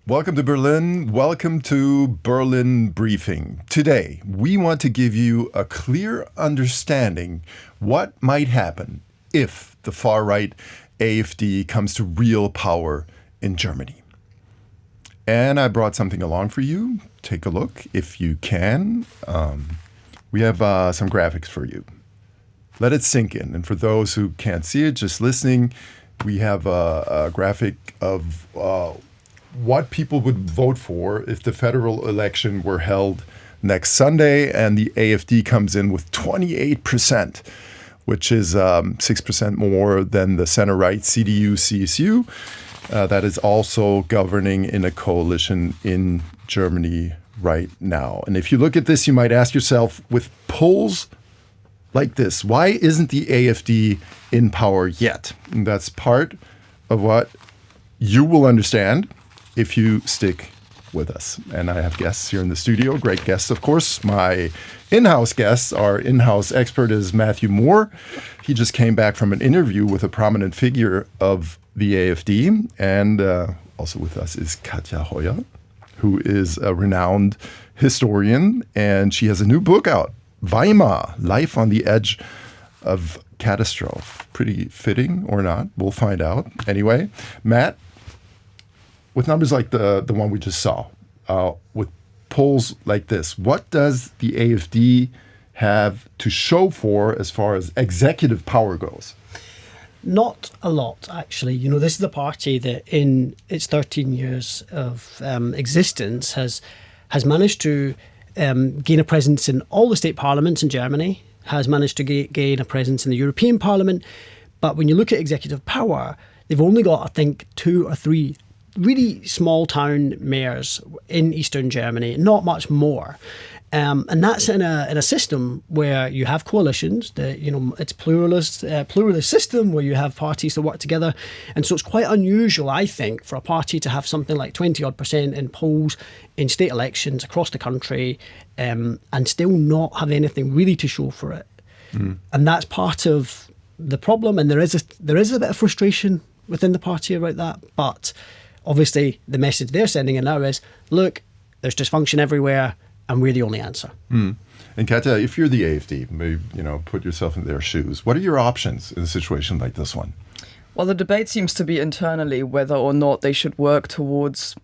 Welcome to Berlin. Welcome to Berlin Briefing. Today, we want to give you a clear understanding what might happen if the far-right AfD comes to real power in Germany. And I brought something along for you. Take a look if you can. We have some graphics for you. Let it sink in. And for those who can't see it, just listening, we have a graphic of what people would vote for if the federal election were held next Sunday and the AfD comes in with 28%, which is 6% more than the center-right CDU-CSU. That is also governing in a coalition in Germany right now. And if you look at this, you might ask yourself, with polls like this, why isn't the AfD in power yet? And that's part of what you will understand if you stick with us. And I have guests here in the studio, great guests, of course. My in-house guests, our in-house expert is Matthew Moore. He just came back from an interview with a prominent figure of the AfD. And also with us is Katja Hoyer, who is a renowned historian. And she has a new book out, Weimar, Life on the Edge of Catastrophe. Pretty fitting or not, we'll find out. Anyway, Matt, with numbers like the one we just saw, with polls like this, what does the AfD have to show for as far as executive power goes? Not a lot, actually. You know, this is a party that in its 13 years of existence has managed to gain a presence in all the state parliaments in Germany, has managed to gain a presence in the European Parliament. But when you look at executive power, they've only got, I think, 2 or 3 really small town mayors in Eastern Germany, not much more. And that's in a system where you have coalitions, it's pluralist system where you have parties that work together. And so it's quite unusual, I think, for a party to have something like 20% in polls in state elections across the country and still not have anything really to show for it. And that's part of the problem. And there is a bit of frustration within the party about that. But obviously, the message they're sending in now is, look, there's dysfunction everywhere, and we're the only answer. And Katja, if you're the AfD, maybe, put yourself in their shoes. What are your options in a situation like this one? Well, the debate seems to be internally whether or not they should work towards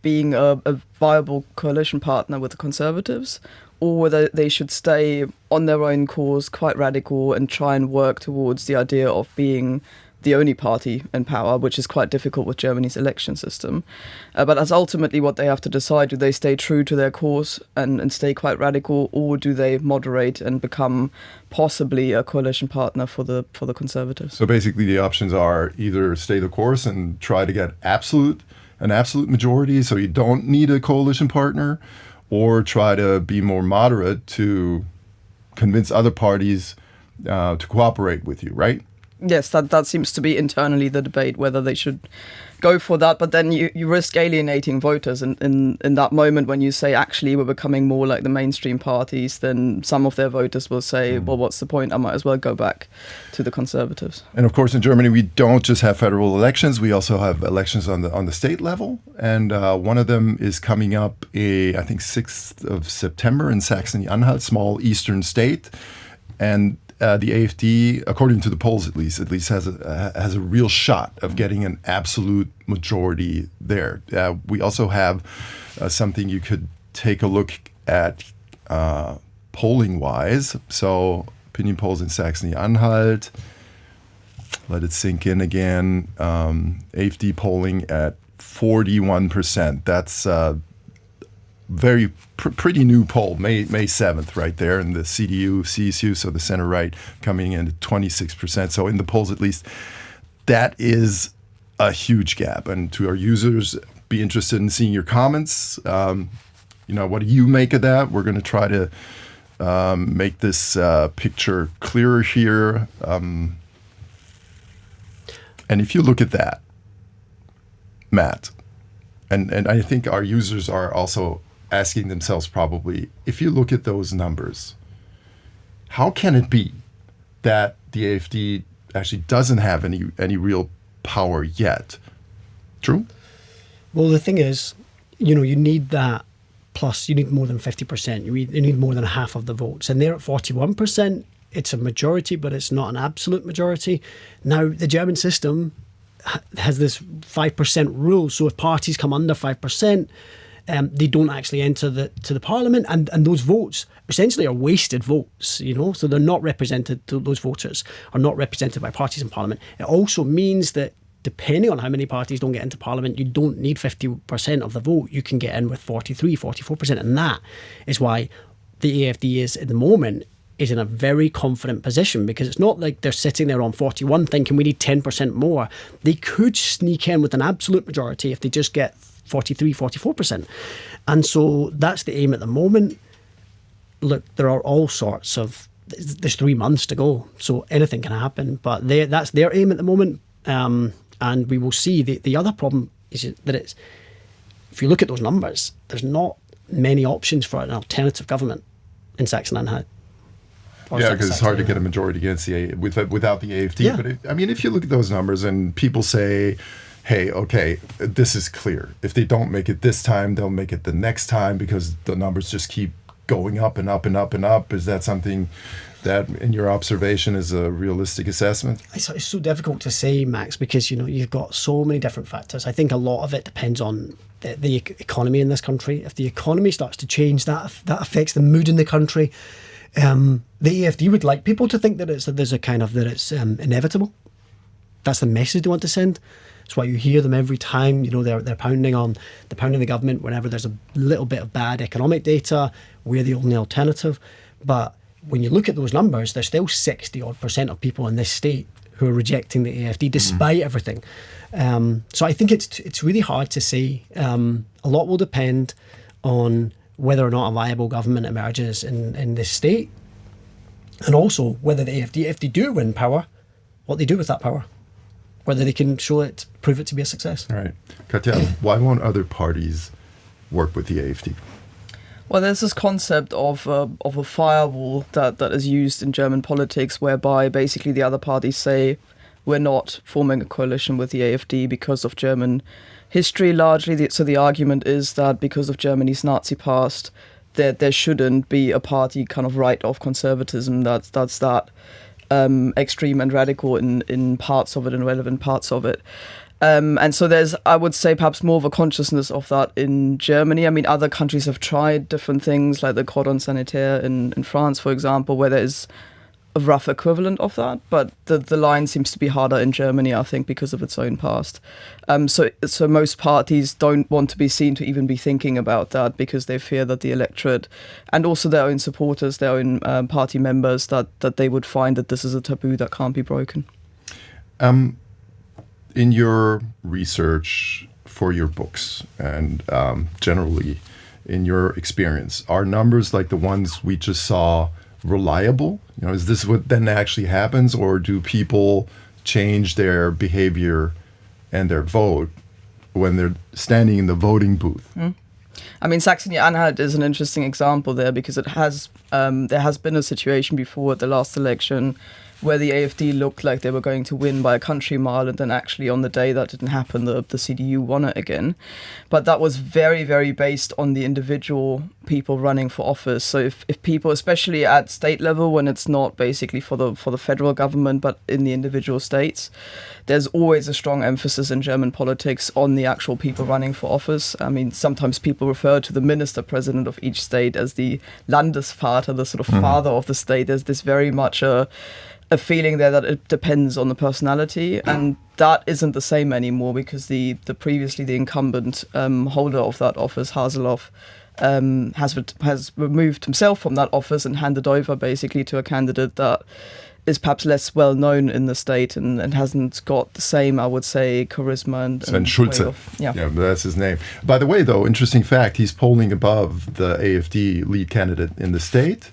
being a viable coalition partner with the Conservatives, or whether they should stay on their own course, quite radical, and try and work towards the idea of being the only party in power, which is quite difficult with Germany's election system. But that's ultimately what they have to decide. Do they stay true to their course and stay quite radical, or do they moderate and become possibly a coalition partner for the Conservatives? So basically the options are either stay the course and try to get an absolute majority so you don't need a coalition partner, or try to be more moderate to convince other parties to cooperate with you, right? Yes, that seems to be internally the debate, whether they should go for that. But then you risk alienating voters in that moment when you say, actually, we're becoming more like the mainstream parties. Then some of their voters will say, well, what's the point? I might as well go back to the Conservatives. And of course, in Germany, we don't just have federal elections. We also have elections on the state level. And one of them is coming up, I think, 6th of September in Saxony-Anhalt, small eastern state. And the AfD, according to the polls at least has a real shot of getting an absolute majority there. We also have something you could take a look at polling-wise. So opinion polls in Saxony-Anhalt. Let it sink in again. AfD polling at 41%. That's pretty new poll, May 7th, right there, and the CDU, CSU, so the center right, coming in at 26%. So in the polls, at least, that is a huge gap. And to our users, be interested in seeing your comments. What do you make of that? We're going to try to make this picture clearer here. And if you look at that, Matt, and I think our users are also asking themselves probably, if you look at those numbers, how can it be that the AfD actually doesn't have any real power yet? True? Well, the thing is, you need that. Plus, you need more than 50%. You need more than half of the votes. And they're at 41%. It's a majority, but it's not an absolute majority. Now, the German system has this 5% rule. So if parties come under 5%, they don't actually enter to the parliament. And those votes essentially are wasted votes, So they're not represented, those voters are not represented by parties in parliament. It also means that depending on how many parties don't get into parliament, you don't need 50% of the vote. You can get in with 43, 44%. And that is why the AfD is, at the moment, is in a very confident position, because it's not like they're sitting there on 41 thinking we need 10% more. They could sneak in with an absolute majority if they just get 43, 44%. And so that's the aim at the moment. Look, there are all sorts of... There's 3 months to go, so anything can happen. But that's their aim at the moment. And we will see. The other problem is that if you look at those numbers, there's not many options for an alternative government in Saxony-Anhalt. Yeah, because it's hard to get a majority against without the AfD. Yeah. But if you look at those numbers and people say, hey, okay, this is clear. If they don't make it this time, they'll make it the next time, because the numbers just keep going up and up and up and up. Is that something that, in your observation, is a realistic assessment? It's so difficult to say, Max, because you've got so many different factors. I think a lot of it depends on the economy in this country. If the economy starts to change, that affects the mood in the country. The AfD would like people to think that it's inevitable. That's the message they want to send. That's why you hear them every time. They're pounding the government whenever there's a little bit of bad economic data. We're the only alternative. But when you look at those numbers, there's still 60% of people in this state who are rejecting the AfD despite everything. So I think it's really hard to say. A lot will depend on whether or not a viable government emerges in this state, and also whether the AfD, if they do win power, what they do with that power, whether they can prove it to be a success. All right. Katja, why won't other parties work with the AfD? Well, there's this concept of a firewall that is used in German politics, whereby basically the other parties say we're not forming a coalition with the AfD because of German history largely. So the argument is that because of Germany's Nazi past, there shouldn't be a party kind of right of conservatism that's that extreme and radical in parts of it and relevant parts of it. And so there's, I would say, perhaps more of a consciousness of that in Germany. I mean, other countries have tried different things, like the cordon sanitaire in France, for example, where there is a rough equivalent of that. But the line seems to be harder in Germany, I think, because of its own past. So most parties don't want to be seen to even be thinking about that, because they fear that the electorate and also their own supporters, their own party members, that they would find that this is a taboo that can't be broken. In your research for your books and generally in your experience, are numbers like the ones we just saw reliable? Is this what then actually happens, or do people change their behavior and their vote when they're standing in the voting booth? I mean, Saxony-Anhalt is an interesting example there, because there has been a situation before at the last election where the AfD looked like they were going to win by a country mile, and then actually on the day that didn't happen, the CDU won it again. But that was very, very based on the individual people running for office. So if people, especially at state level, when it's not basically for the federal government, but in the individual states, there's always a strong emphasis in German politics on the actual people running for office. I mean, sometimes people refer to the minister-president of each state as the Landesvater, the sort of father of the state. There's this very much a feeling there that it depends on the personality, and that isn't the same anymore, because the previously the incumbent holder of that office, Haseloff, has removed himself from that office and handed over basically to a candidate that is perhaps less well known in the state and hasn't got the same, I would say, charisma and Sven Schulze. Yeah, that's his name. By the way, though, interesting fact, he's polling above the AfD lead candidate in the state.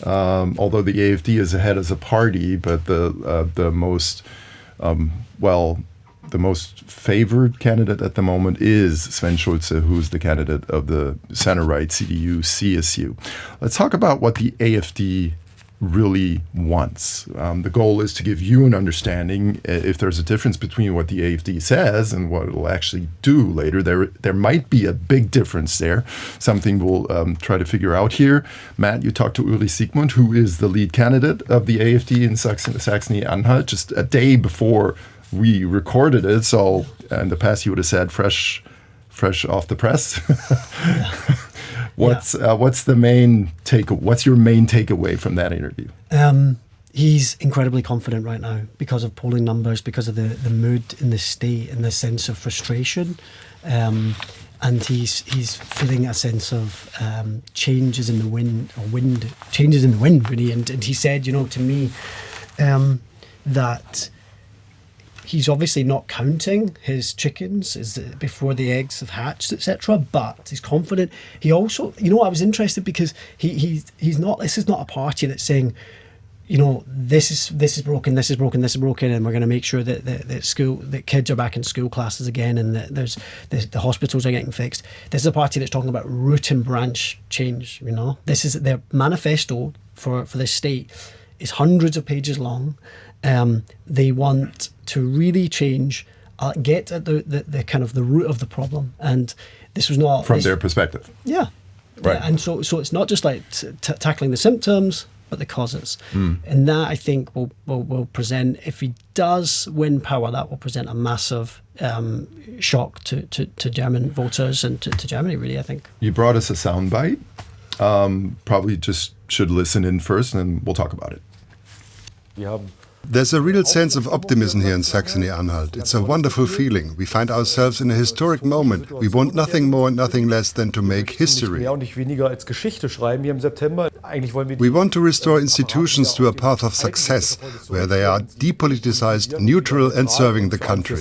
Although the AfD is ahead as a party, but the most favored candidate at the moment is Sven Schulze, who's the candidate of the center-right CDU-CSU. Let's talk about what the AfD really wants. The goal is to give you an understanding if there's a difference between what the AfD says and what it'll actually do later. There might be a big difference there, something we'll try to figure out here. Matt, you talked to Ulrich Siegmund, who is the lead candidate of the AfD in Saxony-Anhalt, just a day before we recorded it. So in the past, he would have said fresh off the press. What's your main takeaway from that interview? He's incredibly confident right now because of polling numbers, because of the mood in the state and the sense of frustration, and he's feeling a sense of changes in the wind really. And he said, to me, that he's obviously not counting his chickens before the eggs have hatched, etc. But he's confident. He also, I was interested because he's not. This is not a party that's saying, this is broken, and we're going to make sure that kids are back in school classes again, and that the hospitals are getting fixed. This is a party that's talking about root and branch change. This is their manifesto for the state is hundreds of pages long. They want to really change, get at the kind of the root of the problem, and this was not from their perspective. Yeah, right. Yeah, and so it's not just like tackling the symptoms, but the causes, and that I think will present. If he does win power, that will present a massive shock to German voters and to Germany. Really, I think. You brought us a soundbite. Probably just should listen in first, and then we'll talk about it. There's a real sense of optimism here in Saxony-Anhalt. It's a wonderful feeling. We find ourselves in a historic moment. We want nothing more and nothing less than to make history. We want to restore institutions to a path of success, where they are depoliticized, neutral and serving the country.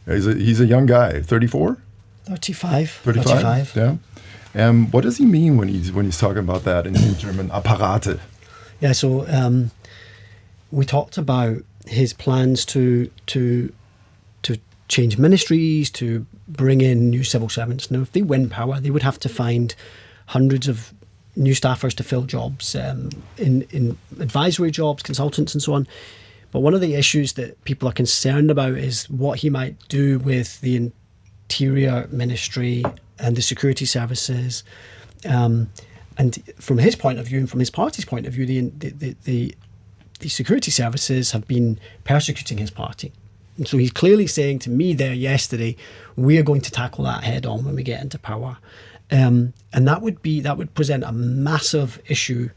He's a young guy, 34? 35. 35, yeah. What does he mean when he's talking about that in German? Apparate. Yeah, so we talked about his plans to change ministries, to bring in new civil servants. Now, if they win power, they would have to find hundreds of new staffers to fill jobs, in advisory jobs, consultants and so on. But one of the issues that people are concerned about is what he might do with the Interior Ministry and the security services. And from his point of view, and from his party's point of view, the security services have been persecuting his party. And so he's clearly saying to me there yesterday, we are going to tackle that head on when we get into power. And that would present a massive issue,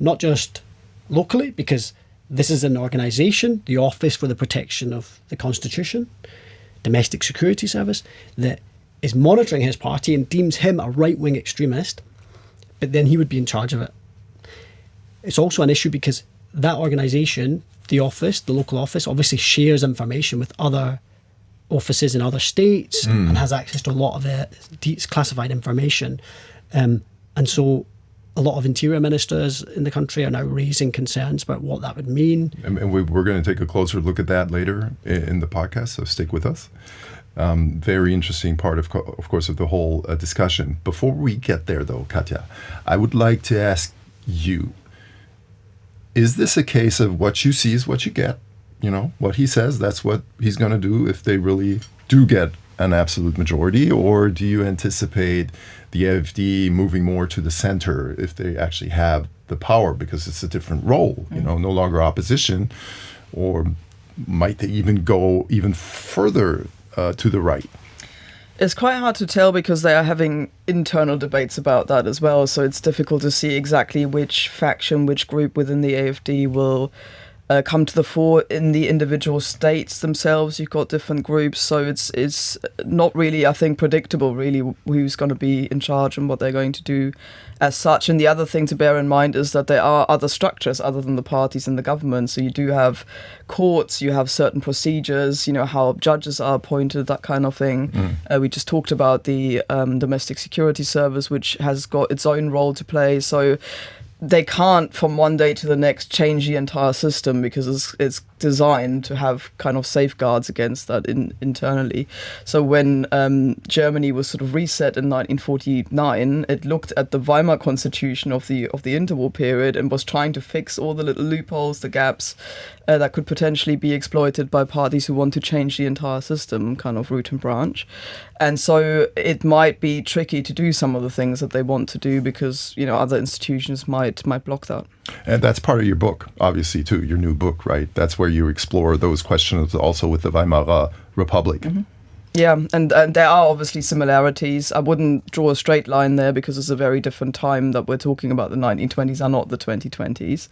not just locally, because this is an organisation, the Office for the Protection of the Constitution, Domestic Security Service, that is monitoring his party and deems him a right-wing extremist. But then he would be in charge of it. It's also an issue because that organisation, the office, the local office, obviously shares information with other offices in other states and has access to a lot of classified information. And so a lot of interior ministers in the country are now raising concerns about what that would mean. And we're going to take a closer look at that later in the podcast, so stick with us. Very interesting part, of course, of the whole discussion. Before we get there, though, Katja, I would like to ask you, is this a case of what you see is what you get? What he says, that's what he's going to do if they really do get an absolute majority? Or do you anticipate the AfD moving more to the center if they actually have the power, because it's a different role, no longer opposition? Or might they even go even further to the right? It's quite hard to tell because they are having internal debates about that as well. So it's difficult to see exactly which faction, which group within the AfD will come to the fore. In the individual states themselves, you've got different groups. So it's not really, I think, predictable really who's going to be in charge and what they're going to do as such. And the other thing to bear in mind is that there are other structures other than the parties in the government. So you do have courts, you have certain procedures, how judges are appointed, that kind of thing. We just talked about the domestic security service, which has got its own role to play. So they can't from one day to the next change the entire system because it's designed to have kind of safeguards against that internally. So when Germany was sort of reset in 1949, it looked at the Weimar Constitution of the interwar period and was trying to fix all the little loopholes, the gaps that could potentially be exploited by parties who want to change the entire system, kind of root and branch. And so it might be tricky to do some of the things that they want to do because, you know, other institutions might block that. And that's part of your book, obviously, too, your new book, right? That's where you explore those questions also with the Weimar Republic. Mm-hmm. Yeah, and there are obviously similarities. I wouldn't draw a straight line there because it's a very different time that we're talking about. The 1920s are not the 2020s.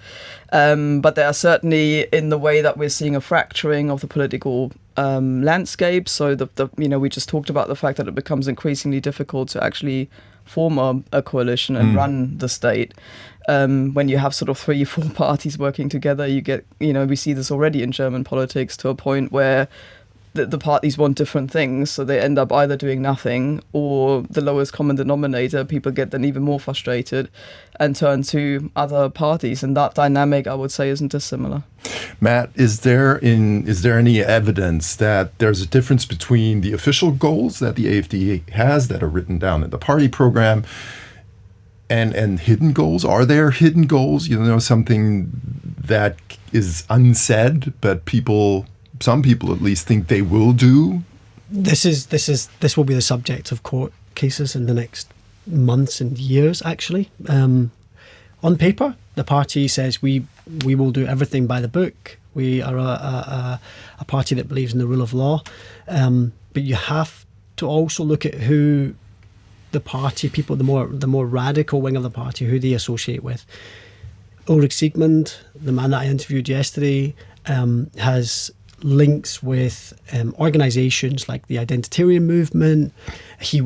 But there are certainly in the way that we're seeing a fracturing of the political landscape. So, we just talked about the fact that it becomes increasingly difficult to actually form a coalition and run the state. When you have sort of 3-4 parties working together, you get, we see this already in German politics to a point where the parties want different things, so they end up either doing nothing or the lowest common denominator. People get then even more frustrated and turn to other parties, and that dynamic, I would say, isn't dissimilar. Matt, is there any evidence that there's a difference between the official goals that the AfD has that are written down in the party program and hidden goals? Are there hidden goals? Something that is unsaid, but some people at least think they will do? This will be the subject of court cases in the next months and years, actually. On paper, the party says we will do everything by the book. We are a party that believes in the rule of law. But you have to also look at who the party people, the more radical wing of the party, who they associate with. Ulrich Siegmund, the man that I interviewed yesterday, has links with organisations like the Identitarian movement. He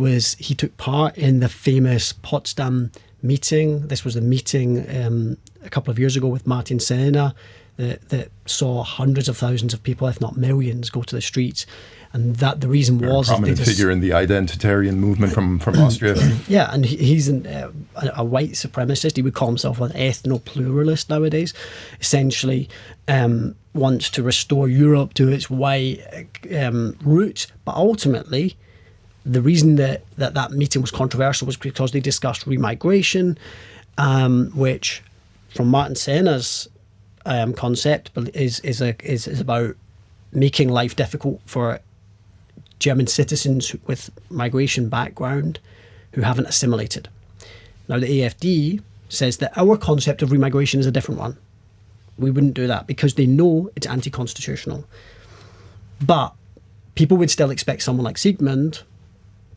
took part in the famous Potsdam meeting. This was a meeting a couple of years ago with Martin Sellner that saw hundreds of thousands of people, if not millions, go to the streets. And that the reason was... A prominent figure in the Identitarian movement from Austria. Yeah, and he's a white supremacist. He would call himself an ethno-pluralist nowadays. Essentially wants to restore Europe to its white roots. But ultimately, the reason that meeting was controversial was because they discussed remigration, which, from Martin Sellner's concept, is about making life difficult for German citizens with migration background who haven't assimilated. Now, the AfD says that our concept of remigration is a different one. We wouldn't do that because they know it's anti-constitutional. But people would still expect someone like Siegmund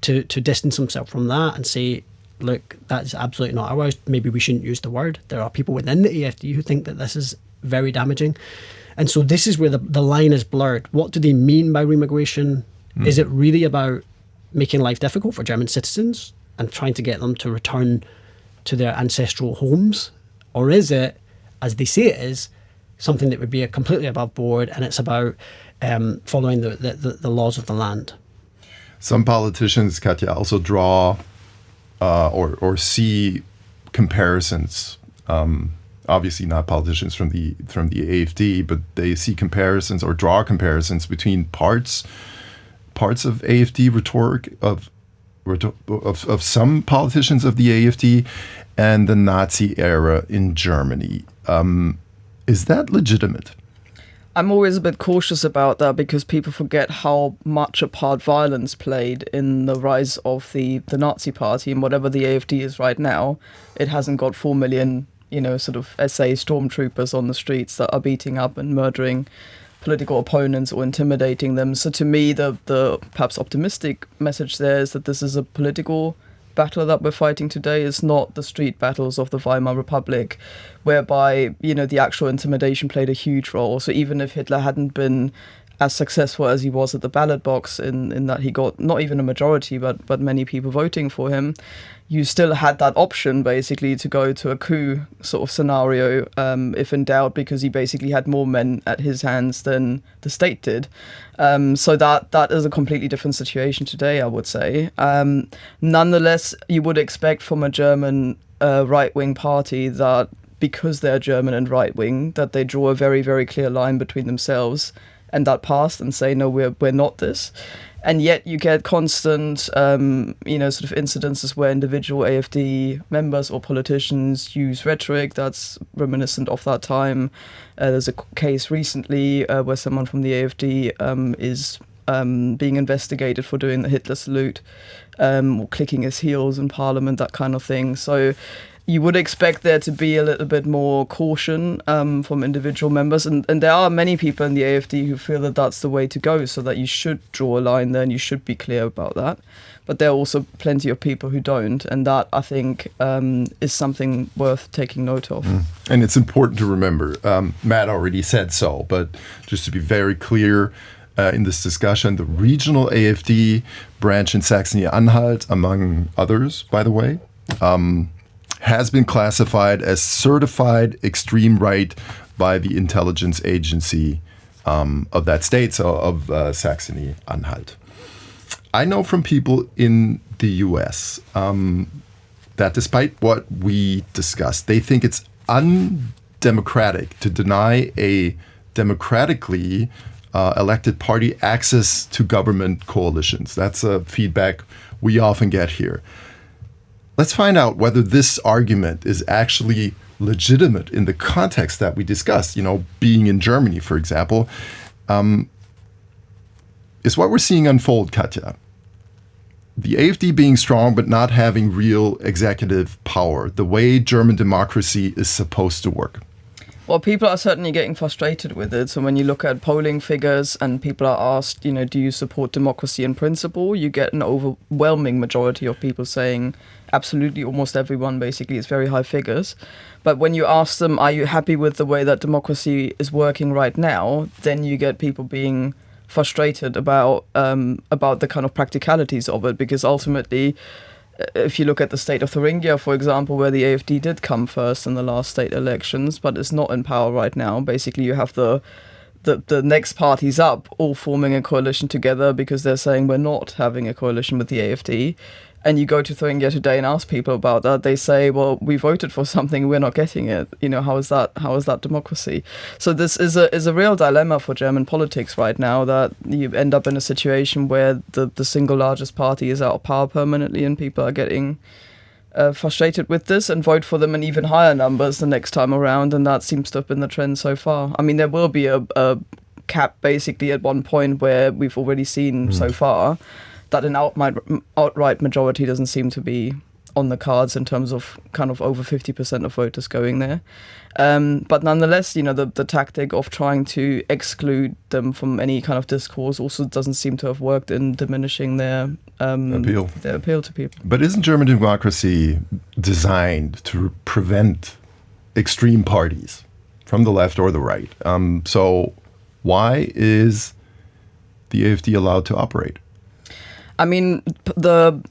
to distance himself from that and say, look, that's absolutely not ours. Maybe we shouldn't use the word. There are people within the AfD who think that this is very damaging. And so this is where the line is blurred. What do they mean by remigration? Is it really about making life difficult for German citizens and trying to get them to return to their ancestral homes? Or is it, as they say it is, something that would be completely above board and it's about following the laws of the land? Some politicians, Katja, also draw or see comparisons. Obviously not politicians from the AfD, but they see comparisons or draw comparisons between parts of AfD rhetoric of some politicians of the AfD and the Nazi era in Germany. Is that legitimate? I'm always a bit cautious about that because people forget how much a part violence played in the rise of the Nazi party, and whatever the AfD is right now, it hasn't got 4 million, sort of SA stormtroopers on the streets that are beating up and murdering political opponents or intimidating them. So to me, the perhaps optimistic message there is that this is a political battle that we're fighting today. Is not the street battles of the Weimar Republic, whereby, the actual intimidation played a huge role. So even if Hitler hadn't been as successful as he was at the ballot box in that he got not even a majority, but many people voting for him, you still had that option basically to go to a coup sort of scenario if in doubt, because he basically had more men at his hands than the state did. So that is a completely different situation today, I would say. Nonetheless, you would expect from a German right-wing party that because they're German and right-wing, that they draw a very, very clear line between themselves and that past and say, no, we're not this. And yet you get constant, sort of incidences where individual AfD members or politicians use rhetoric that's reminiscent of that time. There's a case recently where someone from the AfD is being investigated for doing the Hitler salute, or clicking his heels in Parliament, that kind of thing. So you would expect there to be a little bit more caution from individual members. And there are many people in the AfD who feel that that's the way to go, so that you should draw a line there and you should be clear about that. But there are also plenty of people who don't. And that, I think, is something worth taking note of. And it's important to remember, Matt already said so, but just to be very clear, in this discussion, the regional AfD branch in Saxony-Anhalt, among others, by the way, has been classified as certified extreme right by the intelligence agency of that state, so of Saxony-Anhalt. I know from people in the US that despite what we discussed, they think it's undemocratic to deny a democratically elected party access to government coalitions. That's a feedback we often get here. Let's find out whether this argument is actually legitimate in the context that we discussed, being in Germany, for example. Is what we're seeing unfold, Katja. The AfD being strong but not having real executive power, the way German democracy is supposed to work. Well, people are certainly getting frustrated with it. So when you look at polling figures and people are asked, do you support democracy in principle? You get an overwhelming majority of people saying absolutely, almost everyone basically. It's very high figures. But when you ask them, are you happy with the way that democracy is working right now? Then you get people being frustrated about the kind of practicalities of it, because ultimately, if you look at the state of Thuringia, for example, where the AfD did come first in the last state elections, but is not in power right now, basically you have the next parties up all forming a coalition together because they're saying we're not having a coalition with the AfD. And you go to Thuringia today and ask people about that, they say, well, we voted for something, we're not getting it. How is that democracy? So this is a real dilemma for German politics right now, that you end up in a situation where the single largest party is out of power permanently and people are getting frustrated with this and vote for them in even higher numbers the next time around. And that seems to have been the trend so far. I mean, there will be a cap basically at one point where we've already seen so far that an outright majority doesn't seem to be on the cards in terms of kind of over 50% of voters going there. But nonetheless, the tactic of trying to exclude them from any kind of discourse also doesn't seem to have worked in diminishing their appeal to people. But isn't German democracy designed to prevent extreme parties from the left or the right? So why is the AfD allowed to operate? I mean, the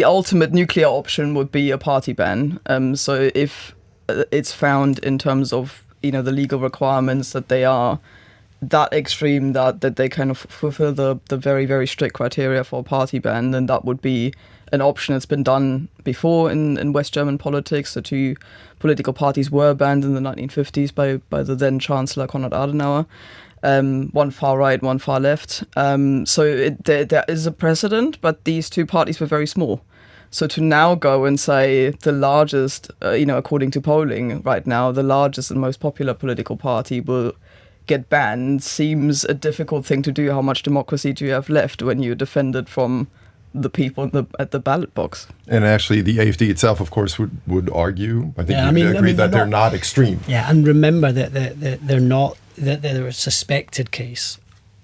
ultimate nuclear option would be a party ban. So if it's found in terms of the legal requirements that they are that extreme, that they kind of fulfill the very, very strict criteria for a party ban, then that would be an option. It's been done before in West German politics. The two political parties were banned in the 1950s by the then Chancellor Konrad Adenauer. One far right, one far left. So there is a precedent, but these two parties were very small. So to now go and say the largest, according to polling right now, the largest and most popular political party will get banned seems a difficult thing to do. How much democracy do you have left when you're defended from the people at the ballot box? And actually, the AfD itself, of course, would argue, I think you agree that they're not extreme. Yeah, and remember that they're not, that they're a suspected case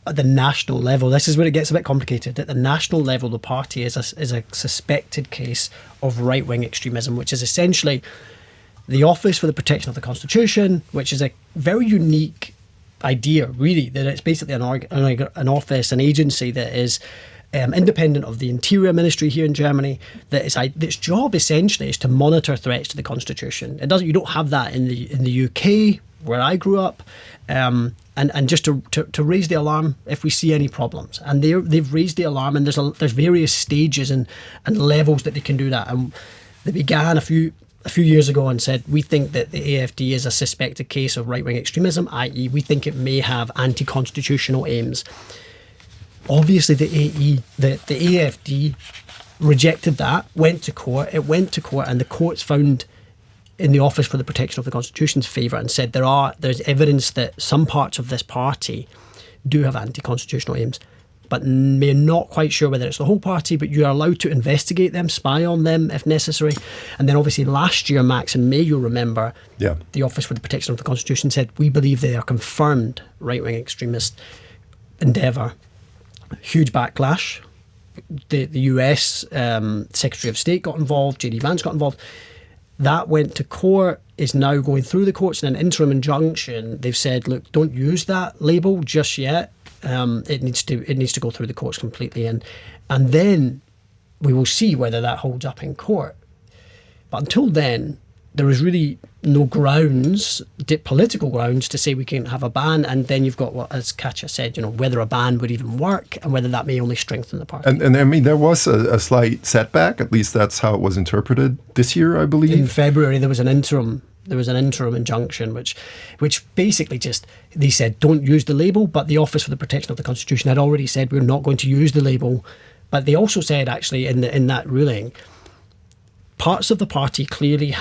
at the national level. This is where it gets a bit complicated. At the national level, the party is a suspected case of right-wing extremism, which is essentially the Office for the Protection of the Constitution, which is a very unique idea, really, that it's basically an office, an agency that is independent of the Interior Ministry here in Germany, its job essentially is to monitor threats to the Constitution. You don't have that in the UK, where I grew up, and just to raise the alarm if we see any problems. And they've raised the alarm, and there's various stages and levels that they can do that. And they began a few a few years ago and said, we think that the AfD is a suspected case of right-wing extremism, i.e. we think it may have anti-constitutional aims. Obviously, the AfD rejected that, went to court. It went to court, and the courts found in the Office for the Protection of the Constitution's favour and said there's evidence that some parts of this party do have anti-constitutional aims, but we're not quite sure whether it's the whole party, but you are allowed to investigate them, spy on them if necessary. And then obviously last year, Max, in May, you'll remember, the Office for the Protection of the Constitution said, we believe they are confirmed right-wing extremist endeavour. Huge backlash. The US Secretary of State got involved, J.D. Vance got involved. That went to court, is now going through the courts in an interim injunction. They've said, look, don't use that label just yet. It needs to go through the courts completely, and then we will see whether that holds up in court. But until then, there is really no grounds, political grounds, to say we can have a ban. And then you've got what, as Katja said, whether a ban would even work and whether that may only strengthen the party. And I mean, there was a slight setback. At least that's how it was interpreted this year, I believe. In February, there was an interim injunction, which basically just, they said, don't use the label, but the Office for the Protection of the Constitution had already said we're not going to use the label. But they also said, actually, in that ruling, parts of the party clearly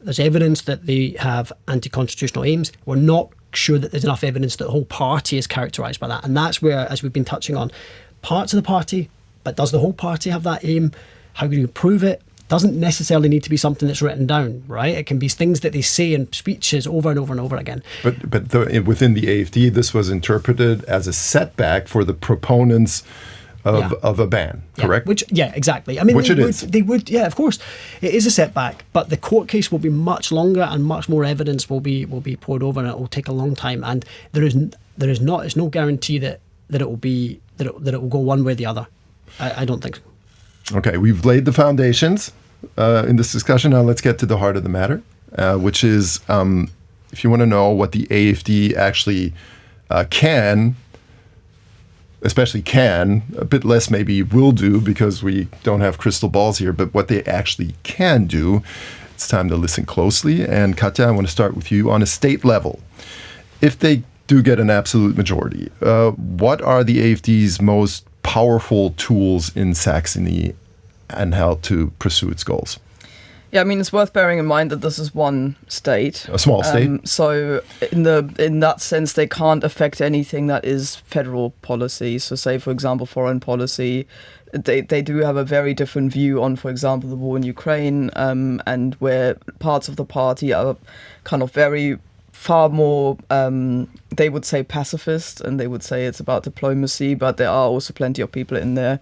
there's evidence that they have anti-constitutional aims. We're not sure that there's enough evidence that the whole party is characterised by that. And that's where, as we've been touching on, parts of the party, but does the whole party have that aim? How do you prove it? Doesn't necessarily need to be something that's written down, right? It can be things that they say in speeches over and over and over again. But within the AfD, this was interpreted as a setback for the proponents of a ban, correct? Exactly. I mean, They would, of course. It is a setback, but the court case will be much longer and much more evidence will be poured over, and it will take a long time. And it's no guarantee that it will go one way or the other. I don't think so. Okay, we've laid the foundations in this discussion. Now let's get to the heart of the matter, which is if you want to know what the AfD actually can, a bit less maybe will do, because we don't have crystal balls here, but what they actually can do, it's time to listen closely. And Katja, I want to start with you on a state level. If they do get an absolute majority, what are the AfD's most powerful tools in Saxony-Anhalt to pursue its goals? Yeah, I mean, it's worth bearing in mind that this is one state. A small state. So in that sense, they can't affect anything that is federal policy. So say, for example, foreign policy, they do have a very different view on, for example, the war in Ukraine, and where parts of the party are kind of far more, they would say pacifist, and they would say it's about diplomacy, but there are also plenty of people in there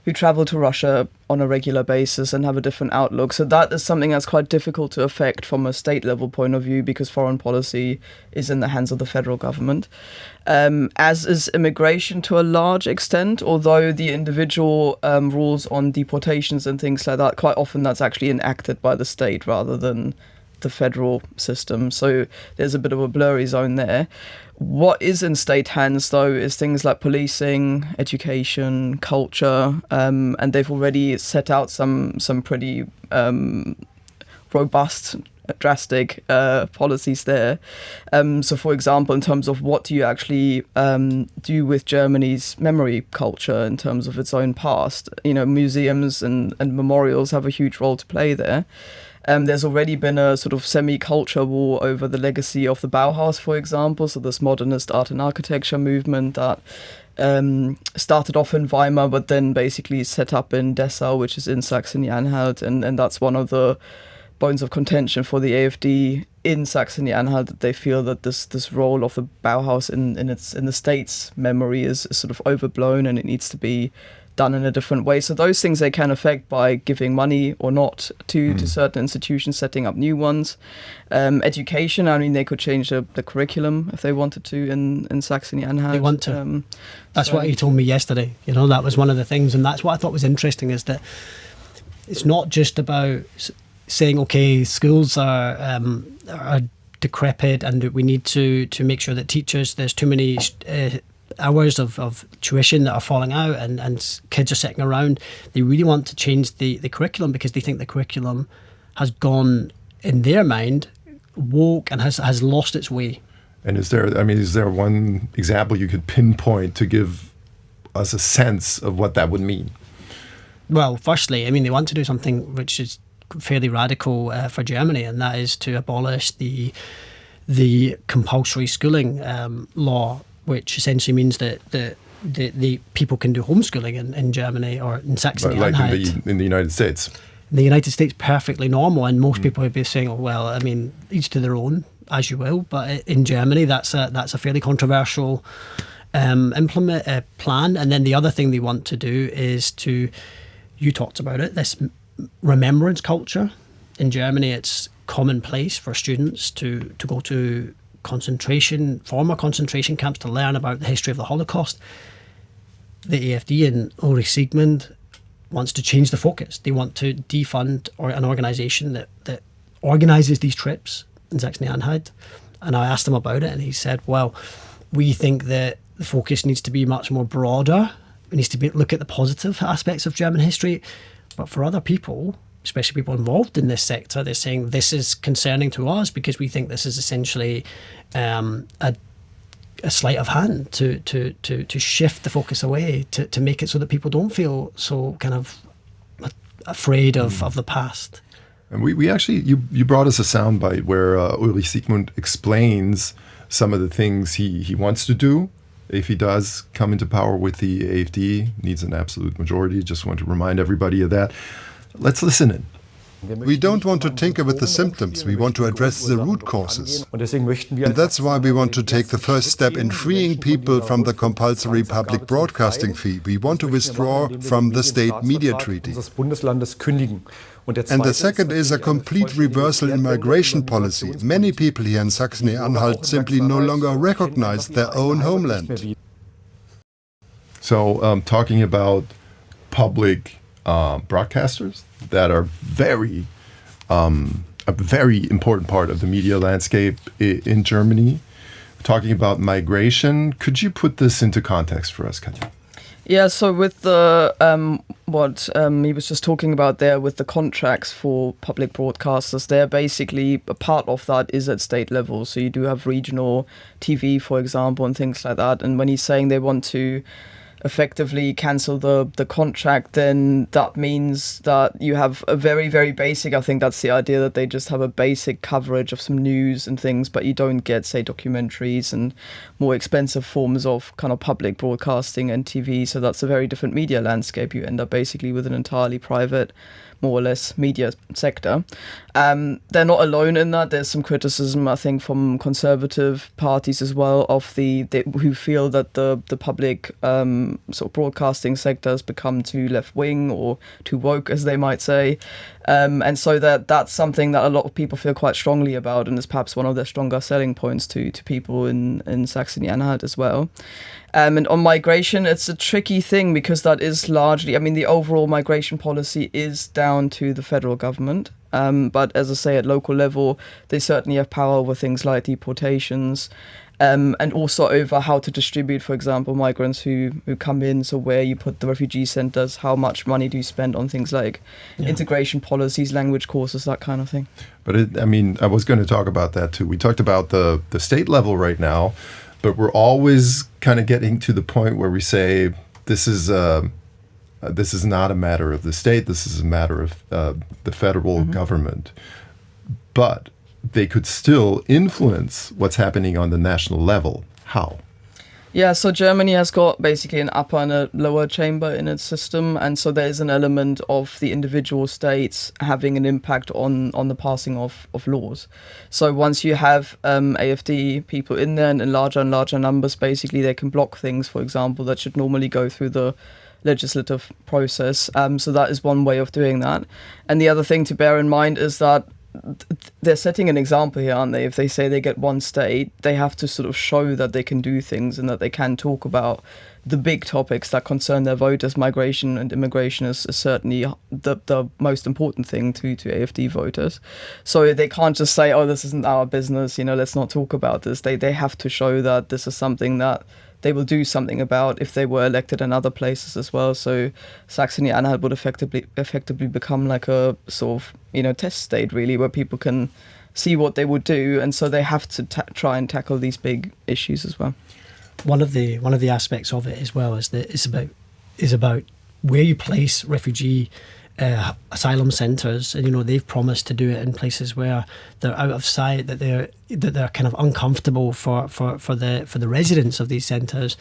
who travel to Russia on a regular basis and have a different outlook. So that is something that's quite difficult to affect from a state level point of view, because foreign policy is in the hands of the federal government. As is immigration to a large extent, although the individual rules on deportations and things like that, quite often that's actually enacted by the state rather than the federal system. So there's a bit of a blurry zone there. What is in state hands, though, is things like policing, education, culture, and they've already set out some pretty robust, drastic policies there. So, for example, in terms of what do you actually do with Germany's memory culture in terms of its own past, museums and memorials have a huge role to play there. There's already been a sort of semi-culture war over the legacy of the Bauhaus, for example, so this modernist art and architecture movement that started off in Weimar, but then basically set up in Dessau, which is in Saxony-Anhalt, and that's one of the bones of contention for the AfD in Saxony-Anhalt, that they feel that this role of the Bauhaus in the state's memory is sort of overblown, and it needs to be done in a different way. So those things they can affect by giving money or not to certain institutions, setting up new ones. Education, I mean, they could change the curriculum if they wanted to in Saxony-Anhalt. They want to. That's what he told me yesterday. That was one of the things, and that's what I thought was interesting, is that it's not just about saying, okay, schools are decrepit and we need to make sure that teachers, there's too many hours of tuition that are falling out and kids are sitting around. They really want to change the curriculum, because they think the curriculum has gone, in their mind, woke and has lost its way. And is there one example you could pinpoint to give us a sense of what that would mean? Well, firstly, they want to do something which is fairly radical for Germany, and that is to abolish the compulsory schooling law, which essentially means that the people can do homeschooling in Germany or in Saxony-Anhalt. Like in the United States. In the United States, perfectly normal, and most people would be saying, "Oh, well, each to their own, as you will." But in Germany, that's a fairly controversial plan. And then the other thing they want to do is to, you talked about it, this remembrance culture. In Germany, it's commonplace for students to go to former concentration camps to learn about the history of the Holocaust. The AfD and Ulrich Siegmund wants to change the focus. They want to defund an organisation that organises these trips in Saxony-Anhalt. And I asked him about it, and he said, well, we think that the focus needs to be much more broader. It needs to look at the positive aspects of German history. But for other people, especially people involved in this sector, they're saying this is concerning to us because we think this is essentially a sleight of hand to shift the focus away, to make it so that people don't feel so kind of afraid of the past. And we actually, you brought us a soundbite where Ulrich Siegmund explains some of the things he wants to do if he does come into power with the AfD, needs an absolute majority. Just want to remind everybody of that. Let's listen in. We don't want to tinker with the symptoms, we want to address the root causes. And that's why we want to take the first step in freeing people from the compulsory public broadcasting fee. We want to withdraw from the state media treaty. And the second is a complete reversal in migration policy. Many people here in Saxony-Anhalt simply no longer recognize their own homeland. So talking about public broadcasters that are a very important part of the media landscape in Germany. Talking about migration, could you put this into context for us, Katja? Yeah, so with the what he was just talking about there with the contracts for public broadcasters, they're basically a part of that is at state level. So you do have regional TV, for example, and things like that. And when he's saying they want to effectively cancel the contract, then that means that you have a very, very basic, I think that's the idea, that they just have a basic coverage of some news and things, but you don't get, say, documentaries and more expensive forms of kind of public broadcasting and TV. So that's a very different media landscape. You end up basically with an entirely private, more or less, media sector. They're not alone in that. There's some criticism, I think, from conservative parties as well of who feel that the public sort of broadcasting sector has become too left-wing or too woke, as they might say. And so that's something that a lot of people feel quite strongly about, and is perhaps one of their stronger selling points to people in Saxony-Anhalt as well. And on migration, it's a tricky thing because that is largely, the overall migration policy is down to the federal government. But as I say, at local level, they certainly have power over things like deportations, and also over how to distribute, for example, migrants who come in. So where you put the refugee centers, how much money do you spend on things like integration policies, language courses, that kind of thing. But I was going to talk about that too. We talked about the state level right now, but we're always kind of getting to the point where we say this is not a matter of the state. This is a matter of the federal government. But they could still influence what's happening on the national level. How? Yeah, so Germany has got basically an upper and a lower chamber in its system, and so there is an element of the individual states having an impact on the passing of laws. So once you have AfD people in there and in larger and larger numbers, basically they can block things, for example, that should normally go through the legislative process. So that is one way of doing that. And the other thing to bear in mind is that they're setting an example here, aren't they? If they say they get one state, they have to sort of show that they can do things and that they can talk about the big topics that concern their voters. Migration and immigration is certainly the most important thing to AfD voters. So they can't just say, oh, this isn't our business, let's not talk about this. They have to show that this is something that they will do something about if they were elected in other places as well. So Saxony-Anhalt would effectively become like a sort of, test state, really, where people can see what they would do, and so they have to try and tackle these big issues as well. One of the aspects of it as well is that is about where you place refugee asylum centres, and they've promised to do it in places where they're out of sight, that they're kind of uncomfortable for the residents of these centres.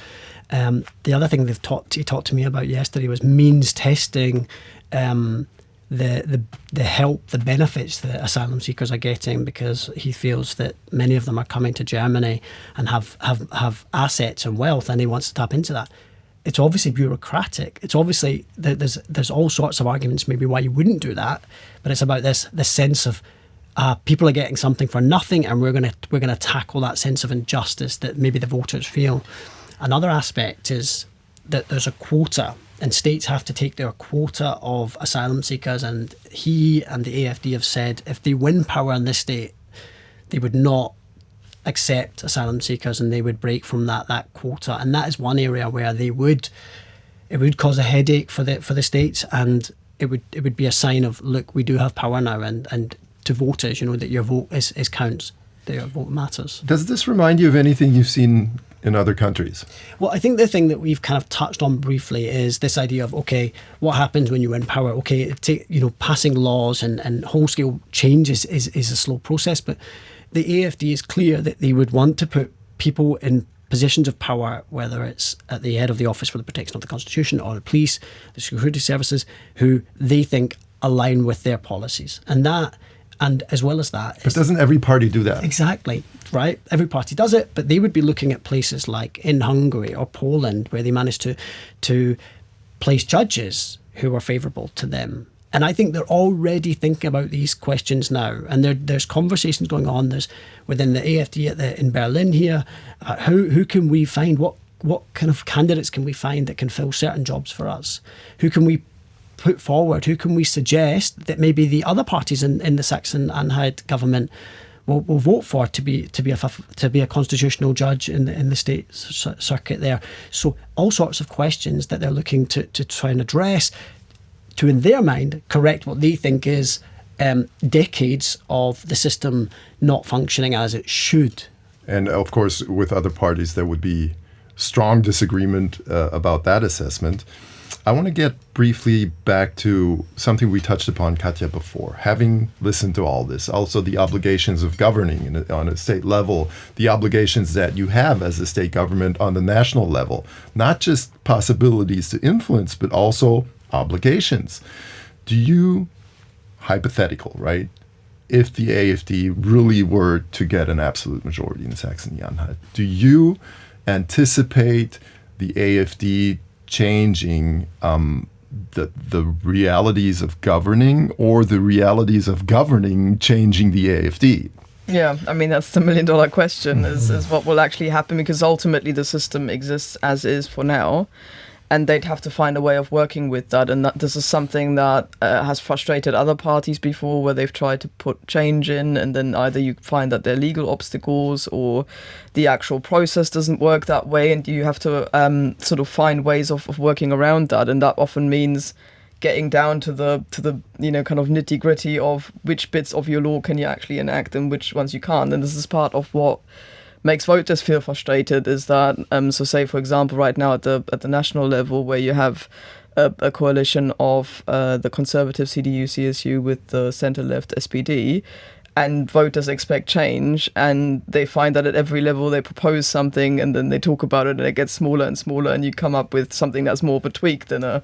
The other thing he talked to me about yesterday was means testing the help, the benefits that asylum seekers are getting, because he feels that many of them are coming to Germany and have assets and wealth, and he wants to tap into that. It's obviously bureaucratic. It's obviously there's all sorts of arguments maybe why you wouldn't do that, but it's about this sense of people are getting something for nothing, and we're gonna tackle that sense of injustice that maybe the voters feel. Another aspect is that there's a quota, and states have to take their quota of asylum seekers, and he and the AfD have said if they win power in this state, they would not accept asylum seekers, and they would break from that quota. And that is one area where it would cause a headache for the states, and it would be a sign of, look, we do have power now, and to voters, that your vote is counts, that your vote matters. Does this remind you of anything you've seen in other countries? Well, I think the thing that we've kind of touched on briefly is this idea of, okay, what happens when you win power? Okay, passing laws and whole-scale change is a slow process, but the AfD is clear that they would want to put people in positions of power, whether it's at the head of the Office for the Protection of the Constitution or the police, the security services, who they think align with their policies. And as well as that... But doesn't every party do that? Exactly, right? Every party does it, but they would be looking at places like in Hungary or Poland, where they managed to place judges who were favourable to them. And I think they're already thinking about these questions now. And there's conversations going on. There's within the AfD in Berlin here. Who can we find? What kind of candidates can we find that can fill certain jobs for us? Who can we put forward? Who can we suggest that maybe the other parties in the Saxon-Anhalt government will vote for to be a constitutional judge in the state circuit there? So all sorts of questions that they're looking to try and address, to, in their mind, correct what they think is decades of the system not functioning as it should. And of course, with other parties, there would be strong disagreement about that assessment. I want to get briefly back to something we touched upon, Katja, before. Having listened to all this, also the obligations of governing on a state level, the obligations that you have as a state government on the national level, not just possibilities to influence, but also obligations. Do you, hypothetical, right, if the AfD really were to get an absolute majority in Saxony-Anhalt, do you anticipate the AfD changing the realities of governing, or the realities of governing changing the AfD? Yeah, I mean, that's the $1 million question, is what will actually happen, because ultimately the system exists as is for now. And they'd have to find a way of working with that. And this is something that has frustrated other parties before, where they've tried to put change in, and then either you find that there are legal obstacles, or the actual process doesn't work that way, and you have to sort of find ways of working around that. And that often means getting down to the kind of nitty gritty of which bits of your law can you actually enact and which ones you can't. And this is part of what makes voters feel frustrated, is that so say, for example, right now at the national level, where you have a coalition of the conservative CDU CSU with the centre left SPD, and voters expect change, and they find that at every level they propose something, and then they talk about it, and it gets smaller and smaller, and you come up with something that's more of a tweak than a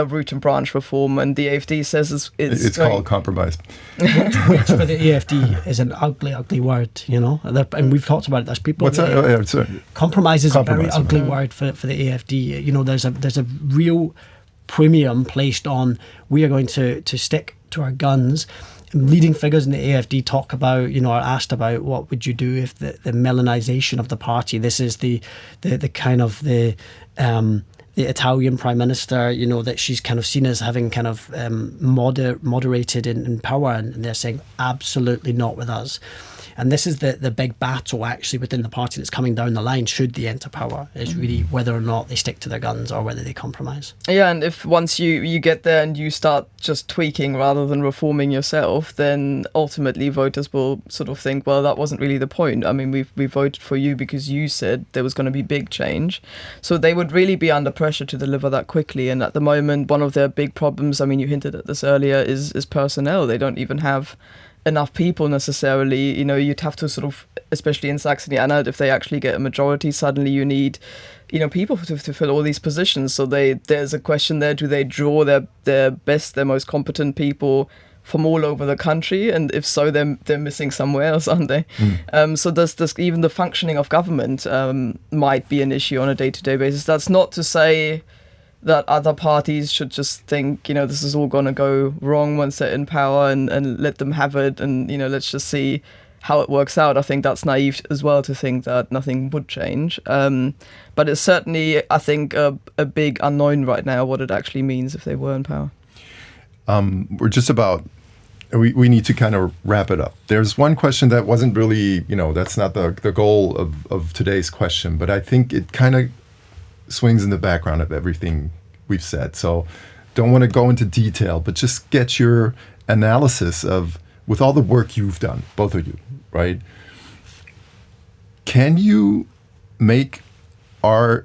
root and branch reform. And the AfD says it's called compromise. Which for the AfD is an ugly word, and we've talked about it. There's people. What's that? Sorry. Compromise is a very ugly word for the AfD. There's a real premium placed on, we are going to stick to our guns. Leading figures in the AfD talk about, are asked about what would you do if the Melanisation of the party. This is the kind of the Italian prime minister, that she's kind of seen as having kind of moderated in power, and they're saying absolutely not with us. And this is the big battle actually within the party that's coming down the line should they enter power, is really whether or not they stick to their guns or whether they compromise. Yeah, and if once you get there and you start just tweaking rather than reforming yourself, then ultimately voters will sort of think, well, that wasn't really the point. I mean, we voted for you because you said there was going to be big change. So they would really be under pressure to deliver that quickly. And at the moment, one of their big problems, I mean, you hinted at this earlier, is personnel. They don't even have enough people necessarily. You know, you'd have to sort of, especially in Saxony-Anhalt, if they actually get a majority, suddenly you need, you know, people to fill all these positions. So there's a question there: do they draw their best, their most competent people from all over the country? And if so, they're missing somewhere else, aren't they? So there's even the functioning of government might be an issue on a day-to-day basis. That's not to say that other parties should just think, you know, this is all going to go wrong once they're in power and let them have it, and, you know, let's just see how it works out. I think that's naive as well to think that nothing would change. But it's certainly, I think, a big unknown right now what it actually means if they were in power. We're just about, we need to kind of wrap it up. There's one question that wasn't really, you know, that's not the goal of today's question, but I think it kind of swings in the background of everything we've said. So don't want to go into detail, but just get your analysis of, with all the work you've done, both of you, right? Can you make our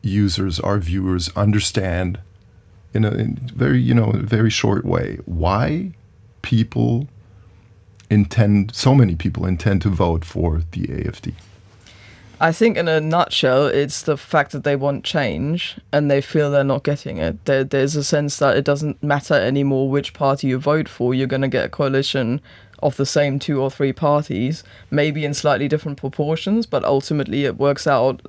users, our viewers understand in a very short way why so many people intend to vote for the AfD? I think in a nutshell, it's the fact that they want change and they feel they're not getting it. There's a sense that it doesn't matter anymore which party you vote for. You're going to get a coalition of the same 2 or 3 parties, maybe in slightly different proportions, but ultimately it works out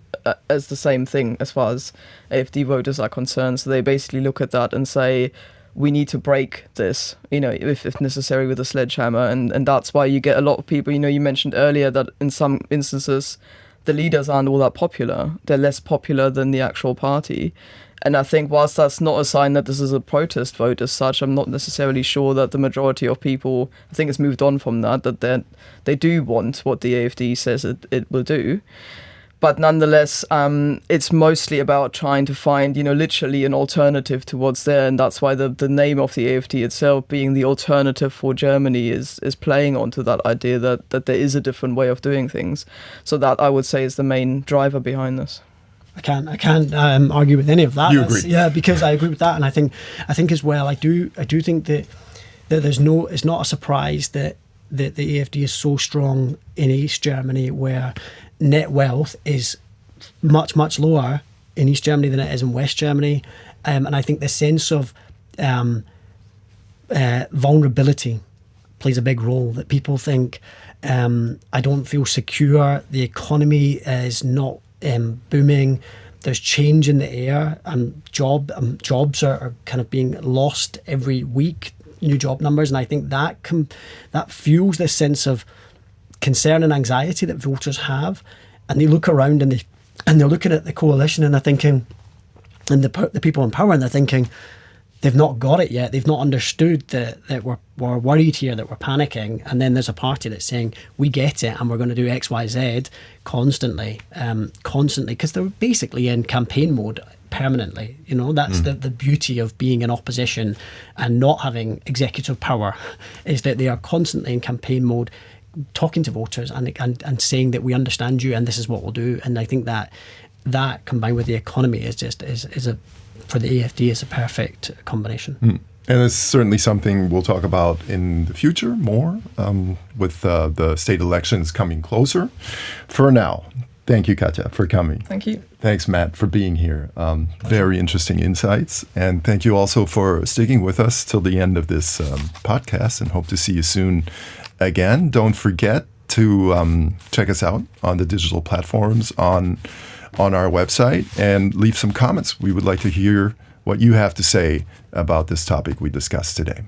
as the same thing as far as AfD voters are concerned. So they basically look at that and say, we need to break this, you know, if necessary, with a sledgehammer. And that's why you get a lot of people, you know, you mentioned earlier that in some instances, the leaders aren't all that popular. They're less popular than the actual party. And I think whilst that's not a sign that this is a protest vote as such, I'm not necessarily sure that the majority of people, I think it's moved on from that they do want what the AfD says it will do. But nonetheless, it's mostly about trying to find, you know, literally an alternative to what's there. And that's why the name of the AfD itself being the alternative for Germany is playing onto that idea that there is a different way of doing things. So that, I would say, is the main driver behind this. I can't argue with any of that. You agree? Yeah, because I agree with that. And I think as well, I do think that it's not a surprise that the AfD is so strong in East Germany, where net wealth is much, much lower in East Germany than it is in West Germany. And I think the sense of vulnerability plays a big role, that people think, I don't feel secure, the economy is not booming, there's change in the air, and jobs are kind of being lost every week, new job numbers. And I think that fuels this sense of concern and anxiety that voters have, and they look around and they're looking at the coalition and they're thinking, and the people in power, and they're thinking they've not got it yet. They've not understood that we're worried here, that we're panicking. And then there's a party that's saying, we get it and we're going to do X, Y, Z constantly, because they're basically in campaign mode permanently. You know, that's the beauty of being in opposition and not having executive power, is that they are constantly in campaign mode, talking to voters and saying that we understand you and this is what we'll do. And I think that combined with the economy is for the AfD is a perfect combination. And it's certainly something we'll talk about in the future more, with the state elections coming closer. For now, thank you, Katja, for coming. Thank you. Thanks, Matt, for being here. Very interesting insights. And thank you also for sticking with us till the end of this podcast, and hope to see you soon again. Don't forget to check us out on the digital platforms on our website, and leave some comments. We would like to hear what you have to say about this topic we discussed today.